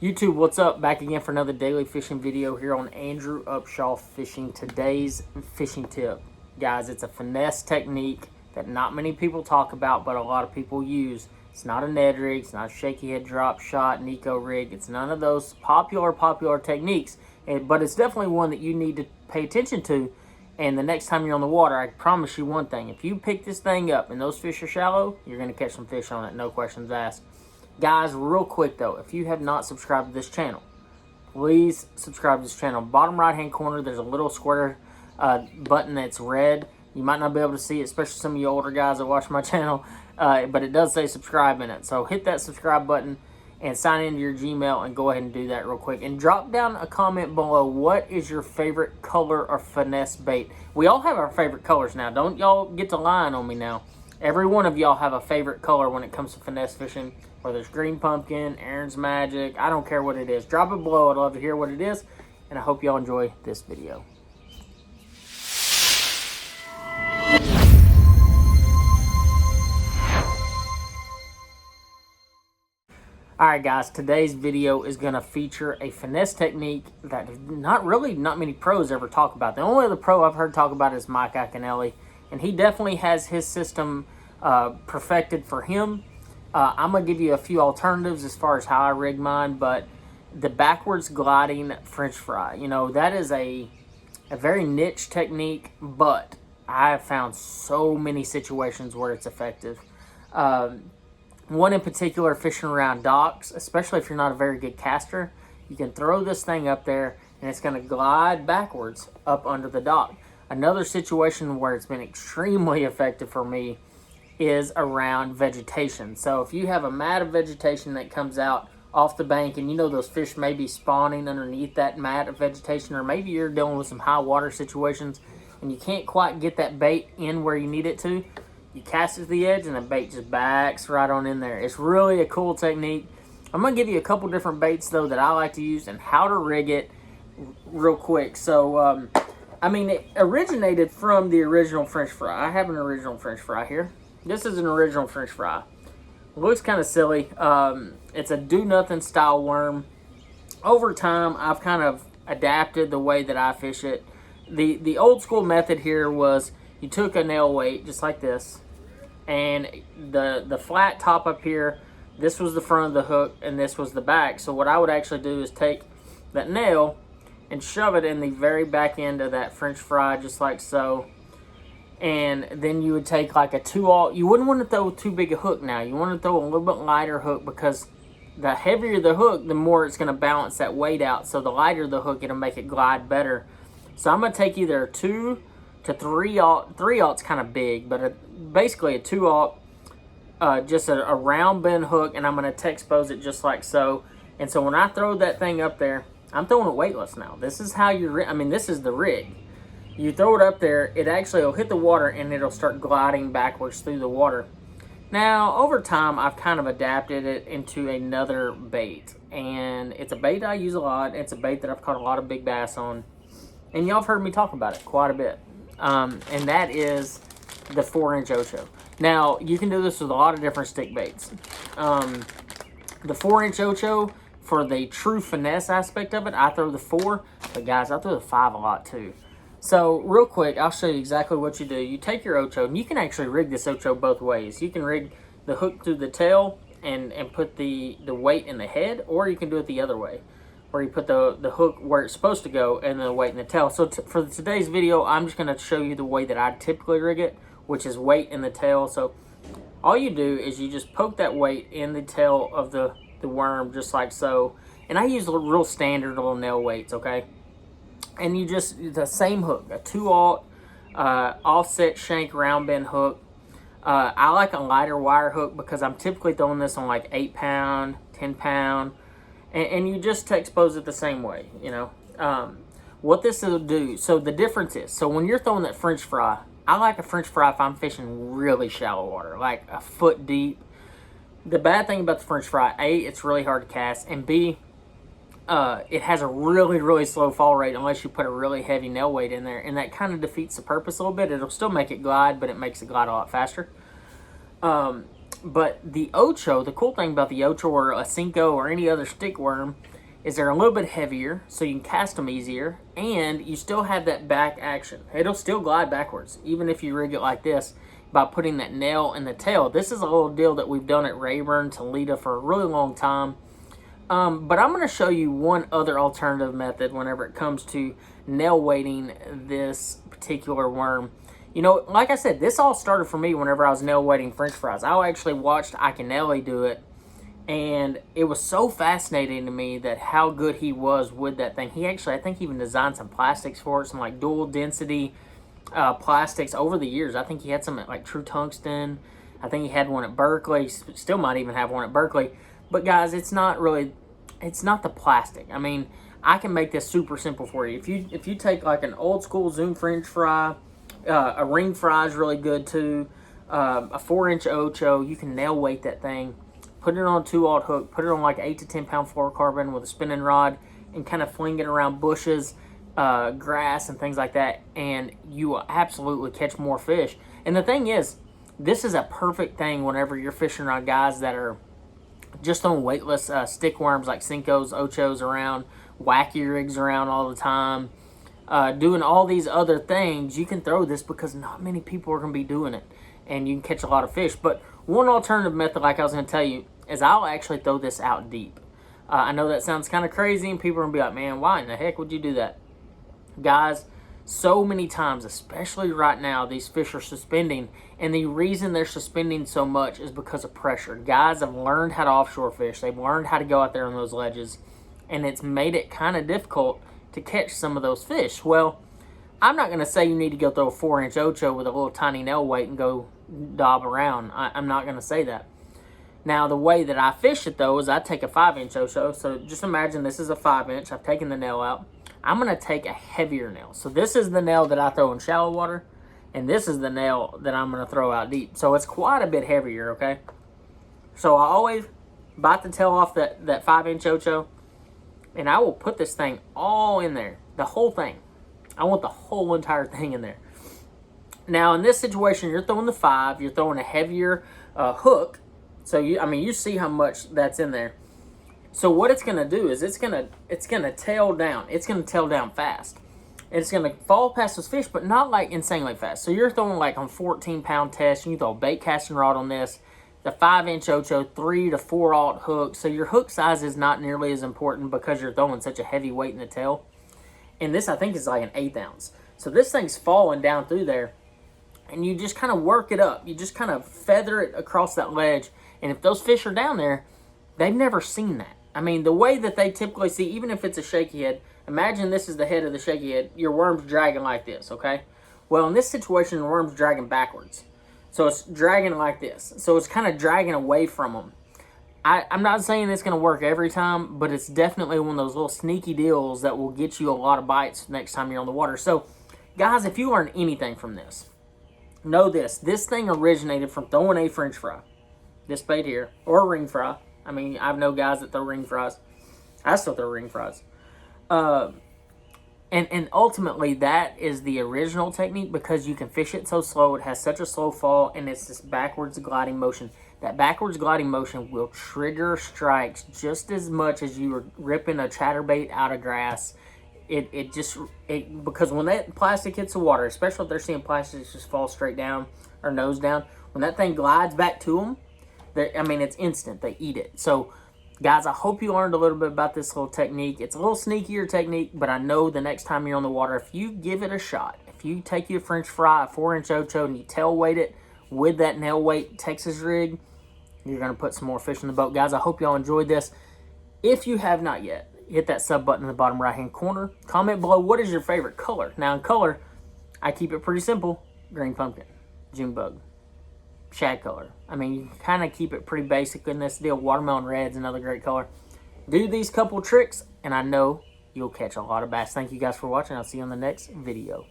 YouTube, what's up? Back again for another daily fishing video here on Andrew Upshaw Fishing. Today's fishing tip, guys, it's a finesse technique that not many people talk about, but a lot of people use. It's not a Ned rig, it's not a shaky head drop shot, Nico rig. It's none of those popular techniques, but it's definitely one that you need to pay attention to. And the next time you're on the water, I promise you one thing. If you pick this thing up and those fish are shallow, you're going to catch some fish on it, no questions asked. Guys, real quick though, if you have not subscribed to this channel, please subscribe to this channel. Bottom right hand corner, there's a little square button that's red. You might not be able to see it, especially some of you older guys that watch my channel, but it does say subscribe in it. So hit that subscribe button and sign into your Gmail and go ahead and do that real quick. And drop down a comment below, what is your favorite color or finesse bait? We all have our favorite colors now. Don't y'all get to lying on me now. Every one of y'all have a favorite color when it comes to finesse fishing, whether it's green pumpkin, Aaron's Magic, I don't care what it is. Drop it below, I'd love to hear what it is, and I hope y'all enjoy this video. Alright guys, today's video is going to feature a finesse technique that not many pros ever talk about. The only other pro I've heard talk about is Mike Iaconelli, and he definitely has his system perfected for him. I'm going to give you a few alternatives as far as how I rig mine, but the backwards gliding French fry, you know, that is a very niche technique, but I have found so many situations where it's effective. One in particular, fishing around docks, especially if you're not a very good caster, you can throw this thing up there and it's going to glide backwards up under the dock. Another situation where it's been extremely effective for me is around vegetation. So if you have a mat of vegetation that comes out off the bank and you know those fish may be spawning underneath that mat of vegetation, or maybe you're dealing with some high water situations and you can't quite get that bait in where you need it to, you cast it to the edge and the bait just backs right on in there. It's really a cool technique. I'm going to give you a couple different baits though that I like to use and how to rig it real quick. So, I mean, it originated from the original French fry. I have an original French fry here. This is an original French fry. It looks kind of silly. It's a do-nothing style worm. Over time, I've kind of adapted the way that I fish it. The old school method here was you took a nail weight, just like this, and the flat top up here, this was the front of the hook, and this was the back. So what I would actually do is take that nail and shove it in the very back end of that French fry, just like so. And then you would take like a 2/0. You wouldn't want to throw too big a hook now. You want to throw a little bit lighter hook, because the heavier the hook, the more it's going to balance that weight out. So the lighter the hook, it'll make it glide better. So I'm going to take either a 2 to 3/0. 3/0's kind of big, but basically a 2/0, just a round bend hook, and I'm going to expose it just like so. And so when I throw that thing up there, I'm throwing it weightless now. This is how you, I mean, this is the rig. You throw it up there, it actually will hit the water and it'll start gliding backwards through the water. Now, over time, I've kind of adapted it into another bait. And it's a bait I use a lot. It's a bait that I've caught a lot of big bass on. And y'all have heard me talk about it quite a bit. And that is the 4-inch Ocho. Now, you can do this with a lot of different stick baits. The 4-inch Ocho, for the true finesse aspect of it, I throw the 4. But guys, I throw the 5 a lot too. So, real quick, I'll show you exactly what you do. You take your Ocho, and you can actually rig this Ocho both ways. You can rig the hook through the tail and put the weight in the head, or you can do it the other way, where you put the hook where it's supposed to go and the weight in the tail. So, for today's video, I'm just going to show you the way that I typically rig it, which is weight in the tail. So, all you do is you just poke that weight in the tail of the worm, just like so. And I use real standard little nail weights, okay? And you just, the same hook, a 2/0 offset shank round bend hook. I like a lighter wire hook because I'm typically throwing this on like 8-pound, 10-pound, and you just expose it the same way, you know. What this will do, so the difference is, so when you're throwing that French fry, I like a French fry if I'm fishing really shallow water, like a foot deep. The bad thing about the French fry, A, it's really hard to cast, and B, it has a really slow fall rate unless you put a really heavy nail weight in there, and that kind of defeats the purpose a little bit. It'll still make it glide, but it makes it glide a lot faster. But the Ocho, the cool thing about the Ocho or a Cinco or any other stick worm is they're a little bit heavier, so you can cast them easier, and you still have that back action. It'll still glide backwards, even if you rig it like this, by putting that nail in the tail. This is a little deal that we've done at Rayburn, Toledo for a really long time. But I'm going to show you one other alternative method whenever it comes to nail weighting this particular worm. You know, like I said, this all started for me whenever I was nail weighting French fries. I actually watched Iaconelli do it, and it was so fascinating to me that how good he was with that thing. He actually, I think he even designed some plastics for it, some like dual density plastics over the years. I think he had some at like True Tungsten. I think he had one at Berkeley. Still might even have one at Berkeley. But guys, it's not the plastic. I mean, I can make this super simple for you. If you take like an old school Zoom French fry, a ring fry is really good too. A 4-inch Ocho, you can nail weight that thing. Put it on a 2-aught hook. Put it on like 8 to 10 pound fluorocarbon with a spinning rod, and kind of fling it around bushes, grass, and things like that. And you will absolutely catch more fish. And the thing is, this is a perfect thing whenever you're fishing on guys that are just on weightless stick worms like Cinco's, Ochos around, wacky rigs around all the time, doing all these other things. You can throw this because not many people are going to be doing it, and you can catch a lot of fish. But one alternative method, like I was going to tell you, is I'll actually throw this out deep. I know that sounds kind of crazy, and people are going to be like, man, why in the heck would you do that? Guys, so many times, especially right now, these fish are suspending, and the reason they're suspending so much is because of pressure. Guys have learned how to offshore fish. They've learned how to go out there on those ledges, and it's made it kind of difficult to catch some of those fish. Well, I'm not going to say you need to go throw a 4-inch Ocho with a little tiny nail weight and go dob around. I'm not going to say that. Now, the way that I fish it, though, is I take a 5-inch Ocho. So just imagine this is a 5-inch. I've taken the nail out. I'm going to take a heavier nail. So this is the nail that I throw in shallow water, and this is the nail that I'm going to throw out deep. So it's quite a bit heavier, okay? So I always bite the tail off that 5-inch Ocho, and I will put this thing all in there, the whole thing. I want the whole entire thing in there. Now, in this situation, you're throwing the 5, you're throwing a heavier hook. So you see how much that's in there. So what it's going to do is it's going to tail down. It's going to tail down fast. It's going to fall past those fish, but not like insanely fast. So you're throwing like on 14-pound test. You throw a bait casting rod on this. The 5-inch Ocho, 3 to 4-aught hook. So your hook size is not nearly as important because you're throwing such a heavy weight in the tail. And this, I think, is like an 1/8 ounce. So this thing's falling down through there. And you just kind of work it up. You just kind of feather it across that ledge. And if those fish are down there, they've never seen that. I mean, the way that they typically see, even if it's a shaky head, imagine this is the head of the shaky head. Your worm's dragging like this, okay? Well, in this situation, the worm's dragging backwards. So it's dragging like this. So it's kind of dragging away from them. I'm not saying it's going to work every time, but it's definitely one of those little sneaky deals that will get you a lot of bites next time you're on the water. So, guys, if you learn anything from this, know this. This thing originated from throwing a French fry. This bait here, or a ring fry. I mean, I know guys that throw ring fries. I still throw ring fries. And ultimately, that is the original technique because you can fish it so slow. It has such a slow fall, and it's this backwards gliding motion. That backwards gliding motion will trigger strikes just as much as you were ripping a chatterbait out of grass. Because when that plastic hits the water, especially if they're seeing plastic just fall straight down or nose down, when that thing glides back to them, it's instant. They eat it. So, guys, I hope you learned a little bit about this little technique. It's a little sneakier technique, but I know the next time you're on the water, if you give it a shot, if you take your French fry, a 4-inch Ocho, and you tail weight it with that nail weight Texas rig, you're going to put some more fish in the boat. Guys, I hope y'all enjoyed this. If you have not yet, hit that sub button in the bottom right-hand corner. Comment below, what is your favorite color? Now, in color, I keep it pretty simple. Green pumpkin, June bug, shad color. I mean, you kind of keep it pretty basic in this deal. Watermelon red's another great color. Do these couple tricks, and I know you'll catch a lot of bass. Thank you guys for watching. I'll see you on the next video.